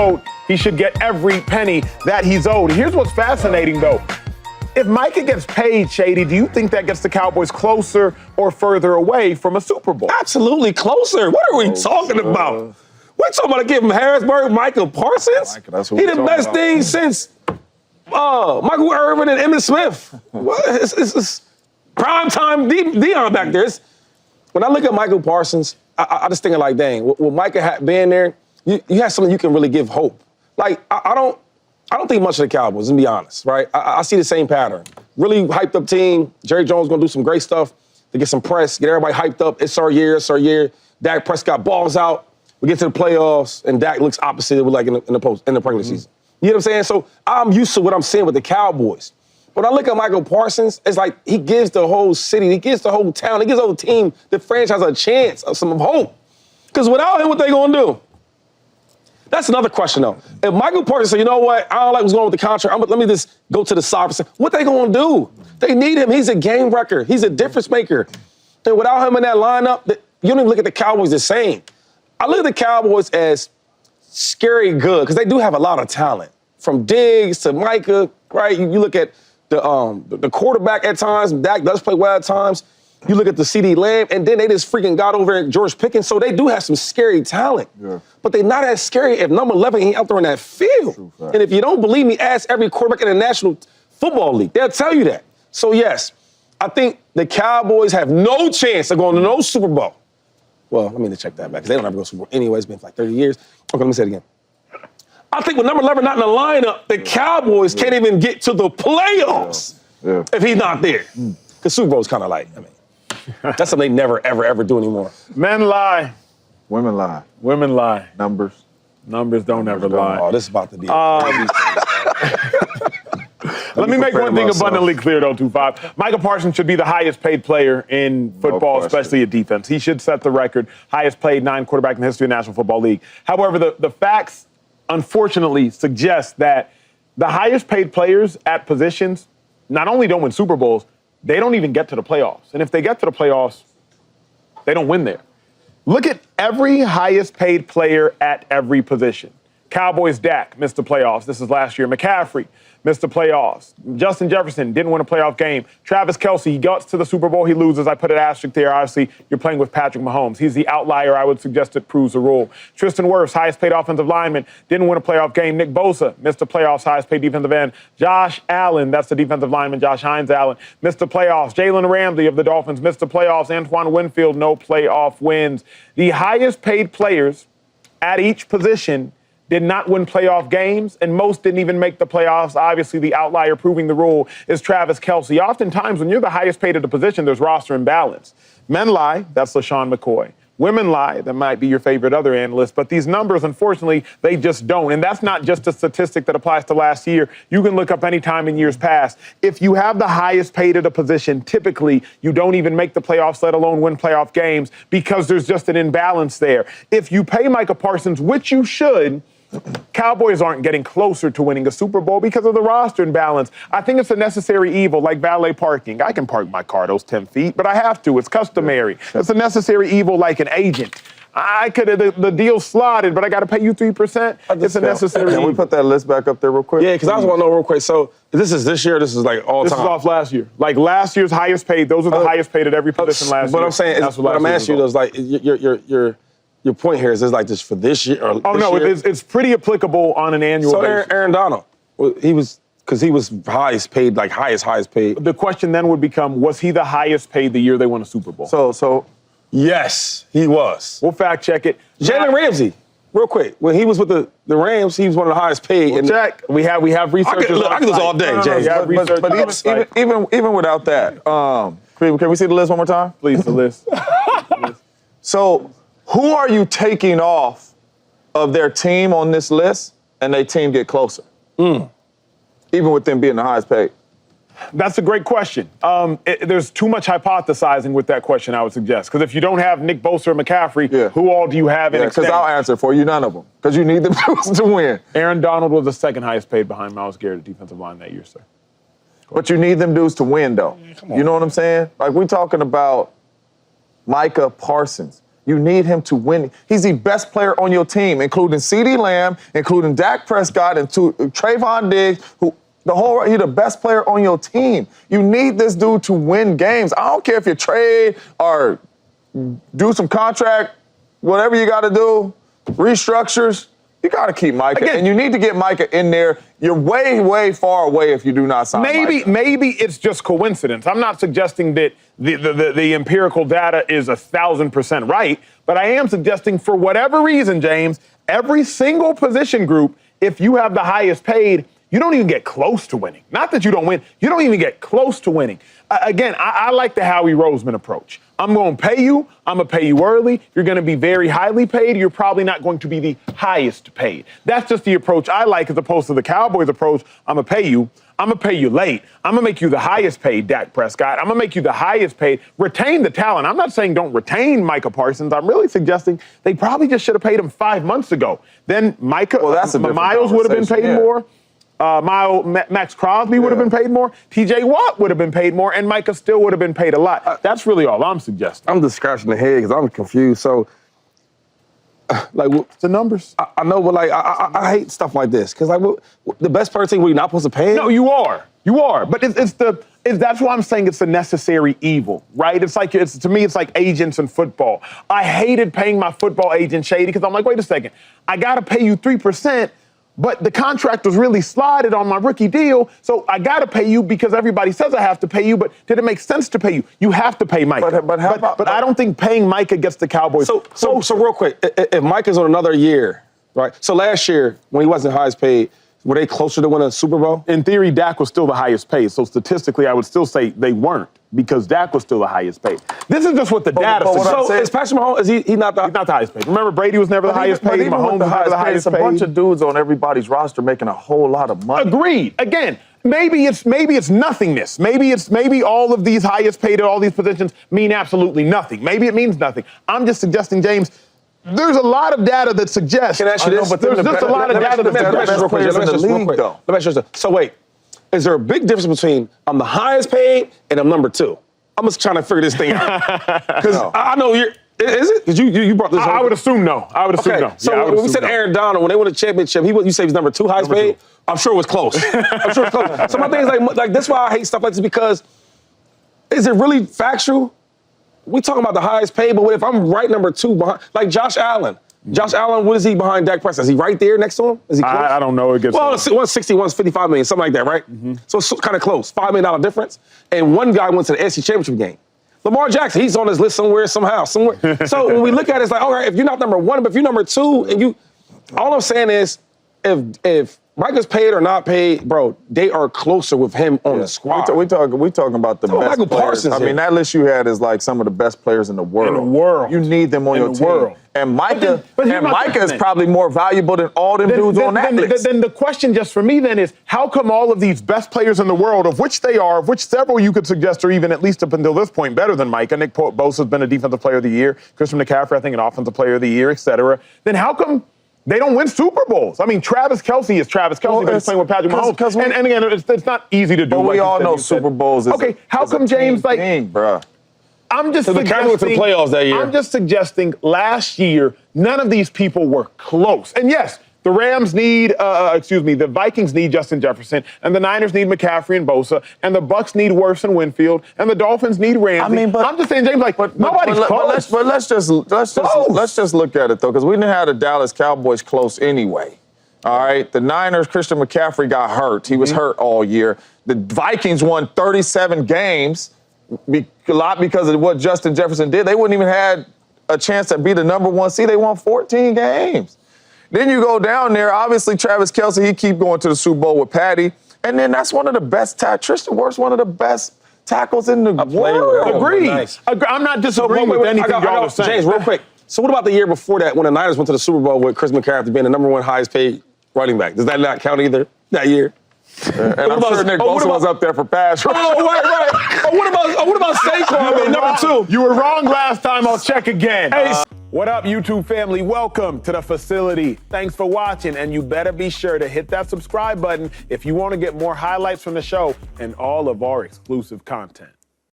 told he should get every penny that he's owed. Here's what's fascinating, though. If Micah gets paid, Shady, do you think that gets the Cowboys closer or further away from a Super Bowl? Absolutely closer. What are we talking about? We're talking about to give him Harrisburg, Micah Parsons. He the best thing since Michael Irvin and Emmitt Smith. It's prime time Deion back there. When I look at Michael Parsons, I just think like, dang, with Micah being there, you have something you can really give hope. Like, I don't think much of the Cowboys, to be honest, right? I see the same pattern. Really hyped up team. Jerry Jones gonna do some great stuff to get some press, get everybody hyped up. It's our year, it's our year. Dak Prescott balls out. We get to the playoffs, and Dak looks opposite with like in the pregnant season. You know what I'm saying? So I'm used to what I'm seeing with the Cowboys. When I look at Michael Parsons, it's like he gives the whole city, he gives the whole town, he gives the whole team, the franchise a chance of some hope. Because without him, what they gonna do? That's another question, though. If Michael Parsons said, you know what, I don't like what's going on with the contract, let me just go to the side. What they gonna do? They need him. He's a game wrecker. He's a difference maker. And without him in that lineup, you don't even look at the Cowboys the same. I look at the Cowboys as scary good because they do have a lot of talent. From Diggs to Micah, right? You look at the quarterback at times. Dak does play well at times. You look at the CD Lamb, and then they just freaking got over at George Pickens. So they do have some scary talent. Yeah. But they're not as scary if number 11 ain't out there in that field. And if you don't believe me, ask every quarterback in the National Football League. They'll tell you that. So, yes, I think the Cowboys have no chance of going to no Super Bowl. Well, let me check that back, because they don't ever go to Super Bowl anyway. It's been for like 30 years. Okay, let me say it again. I think with number 11 not in the lineup, the Cowboys can't even get to the playoffs if he's not there. Because Super Bowl's kind of like, that's something they never, ever, ever do anymore. Men lie. Women lie. Women lie. Numbers. Numbers don't ever lie. Oh, this is about to be Let me make one thing abundantly clear, though, 2-5. Micah Parsons should be the highest paid player in football, especially at defense. He should set the record, highest paid quarterback in the history of the National Football League. However, the facts, unfortunately, suggest that the highest paid players at positions not only don't win Super Bowls, they don't even get to the playoffs. And if they get to the playoffs, they don't win there. Look at every highest paid player at every position. Cowboys, Dak missed the playoffs. This is last year. McCaffrey missed the playoffs. Justin Jefferson didn't win a playoff game. Travis Kelce, he gets to the Super Bowl, he loses. I put an asterisk there. Obviously, you're playing with Patrick Mahomes. He's the outlier. I would suggest it proves the rule. Tristan Wirfs, highest paid offensive lineman, didn't win a playoff game. Nick Bosa missed the playoffs, highest paid defensive end. Josh Allen, that's the defensive lineman, Josh Hines Allen, missed the playoffs. Jalen Ramsey of the Dolphins missed the playoffs. Antoine Winfield, no playoff wins. The highest paid players at each position did not win playoff games, and most didn't even make the playoffs. Obviously, the outlier proving the rule is Travis Kelce. Oftentimes, when you're the highest paid at a position, there's roster imbalance. Men lie, that's LeSean McCoy. Women lie, that might be your favorite other analyst, but these numbers, unfortunately, they just don't. And that's not just a statistic that applies to last year. You can look up any time in years past. If you have the highest paid at a position, typically you don't even make the playoffs, let alone win playoff games, because there's just an imbalance there. If you pay Micah Parsons, which you should, Cowboys aren't getting closer to winning a Super Bowl because of the roster imbalance. I think it's a necessary evil, like valet parking. I can park my car those 10 feet, but I have to. It's customary. It's a necessary evil like an agent. I could have the deal slotted, but I got to pay you 3%. It's a necessary evil. Can we put that list back up there real quick? Yeah, because I just want to know real quick. So this is this year, this is like all time? This is off last year. Like last year's highest paid. Those are the highest paid at every position last year. But I'm saying, what I'm asking you is like, your point here is like this for this year? Or oh, no, it's pretty applicable on an annual basis. So Aaron Donald, he was highest paid, like highest paid. The question then would become, was he the highest paid the year they won a Super Bowl? So yes, he was. We'll fact check it. Jalen Ramsey, real quick, when he was with the Rams, he was one of the highest paid. We'll check. We have researchers. I can do this all day, James. But even without that, can we see the list one more time? Please, the list. So, who are you taking off of their team on this list and their team get closer? Even with them being the highest paid? That's a great question. There's too much hypothesizing with that question, I would suggest. Because if you don't have Nick Bosa or McCaffrey, who all do you have in extent? Because I'll answer for you, none of them. Because you need them to win. Aaron Donald was the second highest paid behind Myles Garrett at defensive line that year, sir. But you need them dudes to win, though. You know what I'm saying? Like, we're talking about Micah Parsons. You need him to win. He's the best player on your team, including CeeDee Lamb, including Dak Prescott, and Trayvon Diggs, he's the best player on your team. You need this dude to win games. I don't care if you trade or do some contract, whatever you got to do, restructures. You got to keep Micah. Again, and you need to get Micah in there. You're way, way far away if you do not sign Micah. Maybe it's just coincidence. I'm not suggesting that the empirical data is 1,000% right, but I am suggesting for whatever reason, James, every single position group, if you have the highest paid, you don't even get close to winning. Not that you don't win. You don't even get close to winning. Again, I like the Howie Roseman approach. I'm going to pay you. I'm going to pay you early. You're going to be very highly paid. You're probably not going to be the highest paid. That's just the approach I like as opposed to the Cowboys approach. I'm going to pay you. I'm going to pay you late. I'm going to make you the highest paid Dak Prescott. I'm going to make you the highest paid. Retain the talent. I'm not saying don't retain Micah Parsons. I'm really suggesting they probably just should have paid him 5 months ago. Then Miles would have been paid more. Max Crosby would have been paid more. TJ Watt would have been paid more, and Micah still would have been paid a lot. That's really all I'm suggesting. I'm just scratching the head because I'm confused. So, it's the numbers. I know, but I hate stuff like this because the best person, we're not supposed to pay him? No, you are. You are. But that's why I'm saying it's a necessary evil, right? To me, it's like agents in football. I hated paying my football agent shady because I'm like, wait a second, I got to pay you 3%. But the contract was really slotted on my rookie deal, so I got to pay you because everybody says I have to pay you, but did it make sense to pay you? You have to pay Micah. But I don't think paying Micah gets the Cowboys. So real quick, if Micah's on another year, right? So last year, when he wasn't highest paid, were they closer to win a Super Bowl? In theory, Dak was still the highest paid, so statistically, I would still say they weren't because Dak was still the highest paid. This is just what the data says. So is Patrick Mahomes, he's not the highest paid. Remember, Brady was never the highest paid. Mahomes was never the highest paid. It's a bunch of dudes on everybody's roster making a whole lot of money. Agreed. Again, maybe it's nothingness. Maybe all of these highest paid at all these positions mean absolutely nothing. Maybe it means nothing. I'm just suggesting, James, there's a lot of data that suggests. Can I ask you this? There's just a lot of data that suggests. So wait, is there a big difference between I'm the highest paid and I'm number 2? I'm just trying to figure this thing out. Because I know you're. Is it? Because you brought this up. I would assume no. No. So when we said Aaron Donald, when they won a championship, you say he's number 2 highest paid? I'm sure it was close. So my thing is like that's why I hate stuff like this because is it really factual? We talking about the highest paid, but what if I'm right number 2 behind, like Josh Allen? Josh Allen, what is he behind Dak Prescott? Is he right there next to him? Is he close? I don't know. It gets 160, 155 million, something like that, right? Mm-hmm. So it's kind of close, $5 million difference. And one guy went to the NFC Championship game. Lamar Jackson, he's on his list somewhere. So when we look at it, it's like, all right, if you're not number 1, but if you're number 2, and all I'm saying is, if Micah's paid or not paid, bro, they are closer with him on the squad. We talking about the best Michael players. Parsons. I mean, that list you had is like some of the best players in the world. You need them on your team. And Micah is probably more valuable than all them dudes on that list. Then the question just for me then is, how come all of these best players in the world, of which several you could suggest are even at least up until this point better than Micah? Nick Bosa's been a defensive player of the year. Christian McCaffrey, I think, an offensive player of the year, et cetera. Then how come they don't win Super Bowls? I mean, Travis Kelce is Travis Kelce, but he's playing with Patrick Mahomes. And again, it's not easy to do. But we all know Super Bowls is how come James, bruh. I'm just suggesting, the Cowboys to the playoffs that year. I'm just suggesting last year, none of these people were close. And yes, the the Vikings need Justin Jefferson, and the Niners need McCaffrey and Bosa, and the Bucks need Wirfs and Winfield, and the Dolphins need Ramsey. I mean, but I'm just saying, James, nobody's close. But let's just look at it though, because we didn't have the Dallas Cowboys close anyway. All right, the Niners, Christian McCaffrey got hurt. He was hurt all year. The Vikings won 37 games. A lot because of what Justin Jefferson did. They wouldn't even had a chance to be the number 1 seed. They won 14 games. Then you go down there, obviously Travis Kelce, he keep going to the Super Bowl with Patty. And then that's one of the best Tristan Wirfs, one of the best tackles in the world. Agreed. Nice. I'm not disagreeing with anything y'all are saying. James, real quick. So what about the year before that when the Niners went to the Super Bowl with Chris McCaffrey being the number 1 highest paid running back? Does that not count either that year? And I'm sure Nick Bosa was up there for pass. Right. What about Saquon being number 2? You were wrong last time. I'll check again. What up, YouTube family? Welcome to the facility. Thanks for watching, and you better be sure to hit that subscribe button if you want to get more highlights from the show and all of our exclusive content.